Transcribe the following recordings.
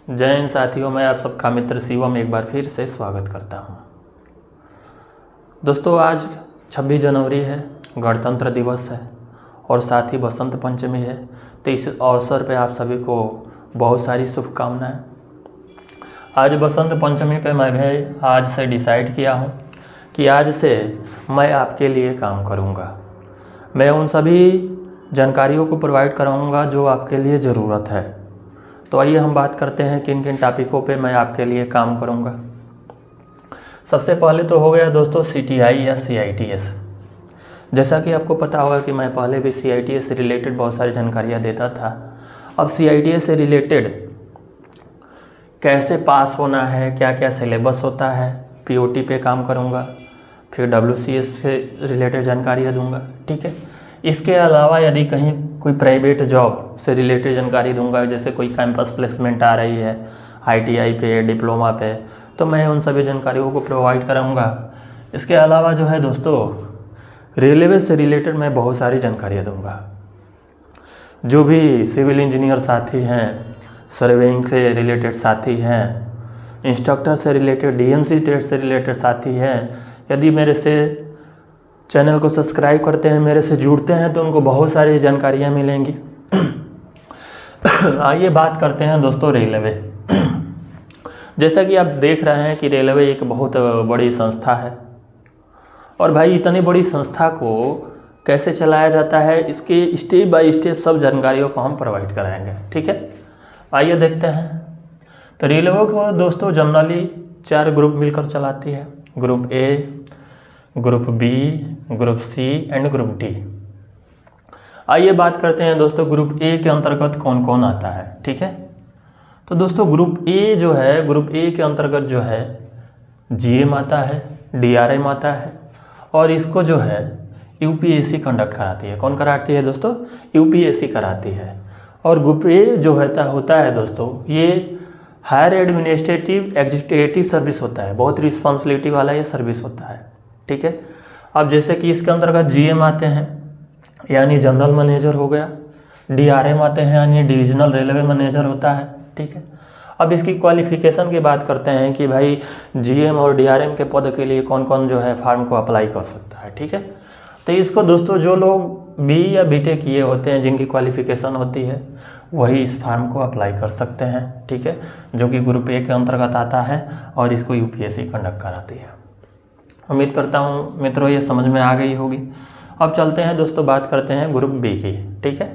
जय हिंद साथियों, मैं आप सबका मित्र शिवम एक बार फिर से स्वागत करता हूं। दोस्तों, आज 26 जनवरी है, गणतंत्र दिवस है और साथ ही बसंत पंचमी है। तो इस अवसर पे आप सभी को बहुत सारी शुभकामनाएं। आज बसंत पंचमी पे मैं भी आज से डिसाइड किया हूं कि आज से मैं आपके लिए काम करूंगा। मैं उन सभी जानकारियों को प्रोवाइड कराऊंगा जो आपके लिए ज़रूरत है। तो आइए हम बात करते हैं किन किन टॉपिकों पे मैं आपके लिए काम करूंगा। सबसे पहले तो हो गया दोस्तों CTI या CITS। जैसा कि आपको पता होगा कि मैं पहले भी CITS से रिलेटेड बहुत सारी जानकारियाँ देता था। अब CITS से रिलेटेड कैसे पास होना है, क्या क्या सिलेबस होता है, POT पे काम करूँगा, फिर WCS से रिलेटेड जानकारियाँ दूंगा। ठीक है। इसके अलावा यदि कहीं कोई प्राइवेट जॉब से रिलेटेड जानकारी दूंगा, जैसे कोई कैंपस प्लेसमेंट आ रही है ITI पे, डिप्लोमा पे, तो मैं उन सभी जानकारियों को प्रोवाइड कराऊंगा। इसके अलावा जो है दोस्तों, रेलवे से रिलेटेड मैं बहुत सारी जानकारियाँ दूंगा। जो भी सिविल इंजीनियर साथी हैं, सर्वेइंग से रिलेटेड साथी हैं, इंस्ट्रक्टर से रिलेटेड, DMC टेस्ट से रिलेटेड साथी हैं, यदि मेरे से चैनल को सब्सक्राइब करते हैं, मेरे से जुड़ते हैं, तो उनको बहुत सारी जानकारियाँ मिलेंगी। आइए बात करते हैं दोस्तों रेलवे। जैसा कि आप देख रहे हैं कि रेलवे एक बहुत बड़ी संस्था है और भाई इतनी बड़ी संस्था को कैसे चलाया जाता है, इसके स्टेप बाय स्टेप सब जानकारियों को हम प्रोवाइड कराएंगे। ठीक है, आइए देखते हैं। तो रेलवे को दोस्तों जनरली 4 ग्रुप मिलकर चलाती है। Group A, group B, group C and group D। आइए बात करते हैं दोस्तों ग्रुप A के अंतर्गत कौन कौन आता है। ठीक है, तो दोस्तों ग्रुप A जो है, ग्रुप A के अंतर्गत जो है GM आता है, DRM आता है और इसको जो है UPSC कंडक्ट कराती है। कौन कराती है दोस्तों? UPSC कराती है। और ग्रुप A जो होता है दोस्तों, ये हायर एडमिनिस्ट्रेटिव एग्जीक्यूटिव सर्विस होता है। बहुत रिस्पॉन्सिबिलिटी वाला ये सर्विस होता है। ठीक है। अब जैसे कि इसके अंतर्गत GM आते हैं यानी जनरल मैनेजर हो गया, DRM आते हैं यानी डिविजनल रेलवे मैनेजर होता है। ठीक है। अब इसकी क्वालिफिकेशन की बात करते हैं कि भाई GM और DRM के पद के लिए कौन कौन जो है फॉर्म को अप्लाई कर सकता है। ठीक है। तो इसको दोस्तों जो लोग BE या BTech किए होते हैं, जिनकी क्वालिफिकेशन होती है, वही इस फॉर्म को अप्लाई कर सकते हैं। ठीक है, जो कि ग्रुप A के अंतर्गत आता है और इसको UPSC कंडक्ट कराती है। उम्मीद करता हूँ मित्रों ये समझ में आ गई होगी। अब चलते हैं दोस्तों, बात करते हैं ग्रुप B की। ठीक है,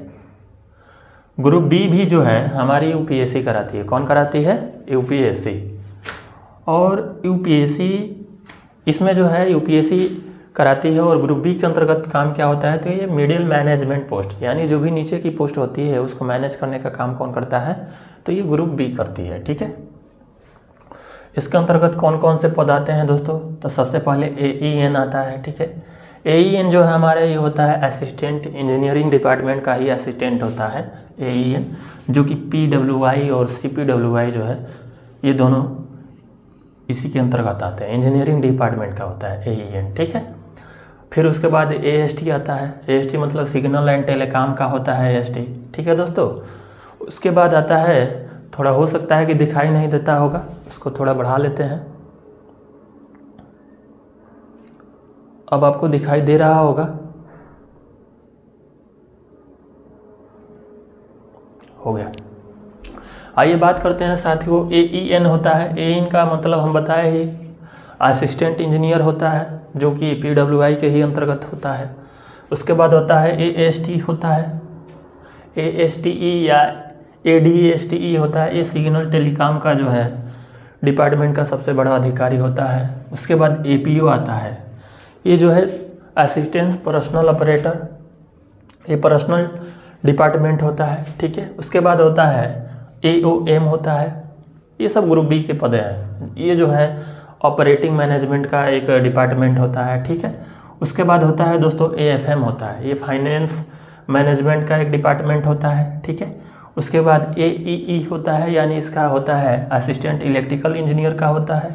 ग्रुप B भी जो है हमारी UPSC कराती है। कौन कराती है? UPSC। और UPSC इसमें जो है UPSC कराती है। और ग्रुप B के अंतर्गत काम क्या होता है? तो ये मिडिल मैनेजमेंट पोस्ट, यानी जो भी नीचे की पोस्ट होती है उसको मैनेज करने का काम कौन करता है? तो ये ग्रुप B करती है। ठीक है। इसके अंतर्गत कौन कौन से पद आते हैं दोस्तों? तो सबसे पहले AEN आता है। ठीक है, AEN जो है हमारे ये होता है असिस्टेंट इंजीनियरिंग डिपार्टमेंट का ही असिस्टेंट होता है AEN, जो कि PWI और CPWI जो है ये दोनों इसी के अंतर्गत आते हैं। इंजीनियरिंग डिपार्टमेंट का होता है AEN। ठीक है। फिर उसके बाद AST आता है। AST मतलब सिग्नल एंड टेलीकॉम का होता है AST। ठीक है दोस्तों। उसके बाद आता है, थोड़ा हो सकता है कि दिखाई नहीं देता होगा, इसको थोड़ा बढ़ा लेते हैं। अब आपको दिखाई दे रहा होगा। हो गया। आइए बात करते हैं साथियों, AEN होता है। AEN का मतलब हम बताए ही, असिस्टेंट इंजीनियर होता है, जो कि PWI के ही अंतर्गत होता है। उसके बाद होता है AST होता है, ASTE या ADSTE होता है। ये सिग्नल टेलीकॉम का जो है डिपार्टमेंट का सबसे बड़ा अधिकारी होता है। उसके बाद APO आता है, ये जो है असिस्टेंट पर्सनल ऑपरेटर, ये पर्सनल डिपार्टमेंट होता है। ठीक है। उसके बाद होता है AOM होता है। ये सब ग्रुप B के पद हैं। ये जो है ऑपरेटिंग मैनेजमेंट का एक डिपार्टमेंट होता है। ठीक है। उसके बाद होता है दोस्तों AFM होता है, ये फाइनेंस मैनेजमेंट का एक डिपार्टमेंट होता है। ठीक है। उसके बाद AEE होता है, यानी इसका होता है असिस्टेंट इलेक्ट्रिकल इंजीनियर का होता है।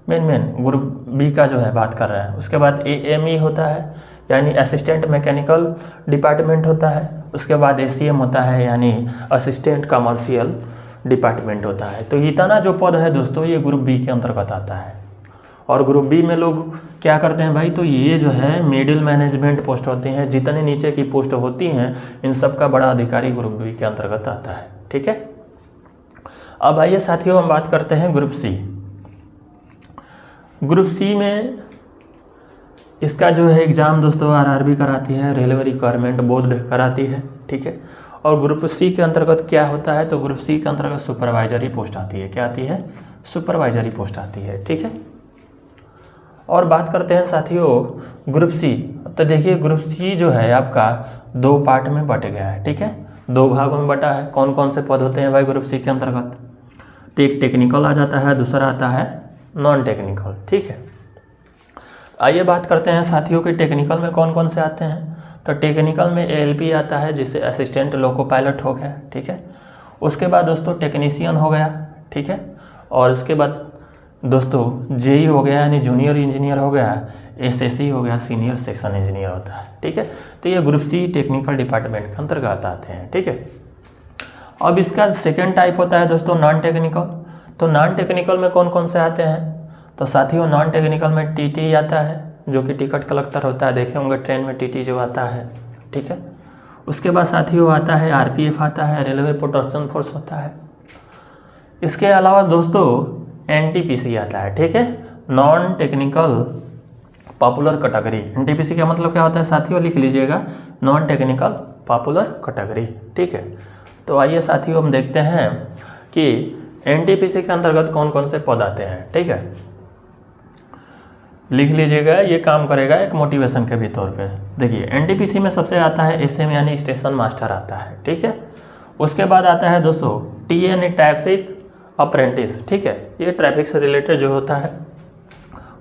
मेन ग्रुप B का जो है बात कर रहे हैं। उसके बाद AME होता है, यानी असिस्टेंट मैकेनिकल डिपार्टमेंट होता है। उसके बाद ACM होता है, यानी असिस्टेंट कमर्शियल डिपार्टमेंट होता है। तो इतना जो पद है दोस्तों ये ग्रुप बी के अंतर्गत आता है। और ग्रुप बी में लोग क्या करते हैं भाई, तो ये जो है मिडिल मैनेजमेंट पोस्ट होती हैं, जितने नीचे की पोस्ट होती हैं इन सब का बड़ा अधिकारी ग्रुप बी के अंतर्गत आता है। ठीक है, अब आइए साथियों हम बात करते हैं ग्रुप सी। ग्रुप सी में इसका जो है एग्ज़ाम दोस्तों आरआरबी कराती है, रेलवे रिक्वायरमेंट बोर्ड कराती है। ठीक है, और ग्रुप सी के अंतर्गत क्या होता है, तो ग्रुप सी के अंतर्गत सुपरवाइजरी पोस्ट आती है। क्या आती है? सुपरवाइजरी पोस्ट आती है। ठीक है, और बात करते हैं साथियों ग्रुप सी। तो देखिए ग्रुप सी जो है आपका 2 पार्ट में बट गया है। ठीक है, 2 भागों में बटा है। कौन कौन से पद होते हैं भाई ग्रुप सी के अंतर्गत? तो एक टेक्निकल आ जाता है, दूसरा आता है नॉन टेक्निकल। ठीक है, आइए बात करते हैं साथियों कि टेक्निकल में कौन कौन से आते हैं। तो टेक्निकल में एएलपी आता है, जिसे असिस्टेंट लोको पायलट हो गया। ठीक है, उसके बाद दोस्तों टेक्नीशियन हो गया। ठीक है, और उसके बाद दोस्तों जेई हो गया यानी जूनियर इंजीनियर हो गया, एसएससी हो गया, सीनियर सेक्शन इंजीनियर होता है। ठीक है, तो ये ग्रुप सी टेक्निकल डिपार्टमेंट के अंतर्गत आते हैं। ठीक है, अब इसका सेकेंड टाइप होता है दोस्तों नॉन टेक्निकल। तो नॉन टेक्निकल में कौन कौन से आते हैं? तो साथियों नॉन टेक्निकल में टीटी आता है, जो कि टिकट कलेक्टर होता है। देखे होंगे ट्रेन में टीटी जो आता है। ठीक है, उसके बाद साथियों आता है आरपीएफ आता है, रेलवे प्रोटेक्शन फोर्स होता है। इसके अलावा दोस्तों एनटीपीसी आता है। ठीक है, non technical popular category. NTPC का मतलब क्या होता है साथियों, लिख लीजिएगा, नॉन टेक्निकल पॉपुलर कैटेगरी। ठीक है, तो आइए साथियों हम देखते हैं कि एनटीपीसी के अंतर्गत कौन कौन से पद आते हैं। ठीक है, लिख लीजिएगा, ये काम करेगा एक मोटिवेशन के भी तौर पे। देखिए एनटीपीसी में सबसे आता है एसएम यानी स्टेशन मास्टर आता है। ठीक है, उसके बाद आता है दोस्तों टीए यानी ट्रैफिक अप्रेंटिस। ठीक है, ये ट्रैफिक से रिलेटेड जो होता है।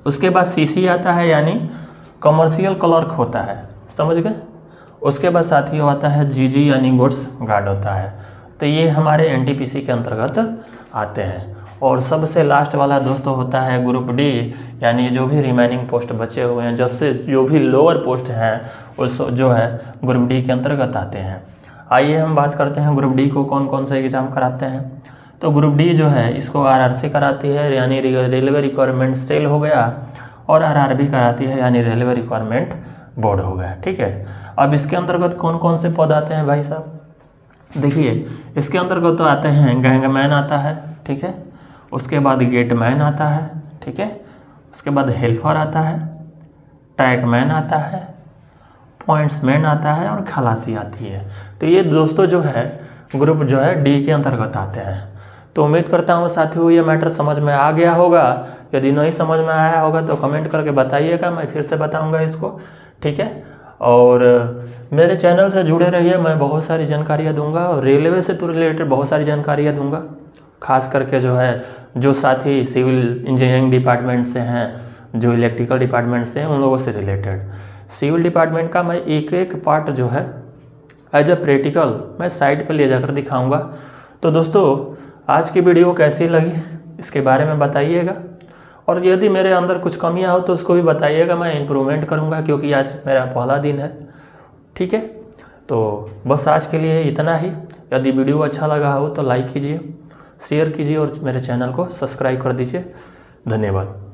उसके बाद सीसी आता है यानी कमर्शियल क्लर्क होता है, समझ गए। उसके बाद साथियों आता है जीजी यानी गुड्स गार्ड होता है। तो ये हमारे एनटीपीसी के अंतर्गत आते हैं। और सबसे लास्ट वाला दोस्तों होता है ग्रुप डी, यानी जो भी रिमेनिंग पोस्ट बचे हुए हैं, जब से जो भी लोअर पोस्ट हैं उस जो है ग्रुप डी के अंतर्गत आते हैं। आइए हम बात करते हैं ग्रुप डी को कौन कौन से एग्ज़ाम कराते हैं। तो ग्रुप डी जो है इसको आरआरसी कराती है, यानी रेलवे रिक्वायरमेंट सेल हो गया, और आरआरबी कराती है यानी रेलवे रिक्वायरमेंट बोर्ड हो गया। ठीक है, अब इसके अंतर्गत कौन कौन से पद आते हैं भाई साहब? देखिए इसके अंतर्गत तो आते हैं गैंगमैन आता है। ठीक है, उसके बाद गेटमैन आता है। ठीक है, उसके बाद हेल्पर आता है, ट्रैकमैन आता है, पॉइंट्समैन आता है, और खलासी आती है। तो ये दोस्तों जो है ग्रुप जो है डी के अंतर्गत आते हैं। तो उम्मीद करता हूँ साथियों ये मैटर समझ में आ गया होगा। यदि नहीं समझ में आया होगा तो कमेंट करके बताइएगा, मैं फिर से बताऊँगा इसको। ठीक है, और मेरे चैनल से जुड़े रहिए, मैं बहुत सारी जानकारियाँ दूंगा, और रेलवे से तो रिलेटेड बहुत सारी जानकारियाँ दूंगा। खास करके जो है जो साथी सिविल इंजीनियरिंग डिपार्टमेंट से हैं, जो इलेक्ट्रिकल डिपार्टमेंट से हैं, उन लोगों से रिलेटेड सिविल डिपार्टमेंट का मैं एक एक पार्ट जो है एज अ प्रैक्टिकल मैं साइड पर ले जाकर दिखाऊंगा। तो दोस्तों आज की वीडियो कैसी लगी इसके बारे में बताइएगा, और यदि मेरे अंदर कुछ कमियां हो तो उसको भी बताइएगा, मैं इम्प्रूवमेंट करूंगा, क्योंकि आज मेरा पहला दिन है। ठीक है, तो बस आज के लिए इतना ही। यदि वीडियो अच्छा लगा हो तो लाइक कीजिए, शेयर कीजिए, और मेरे चैनल को सब्सक्राइब कर दीजिए। धन्यवाद।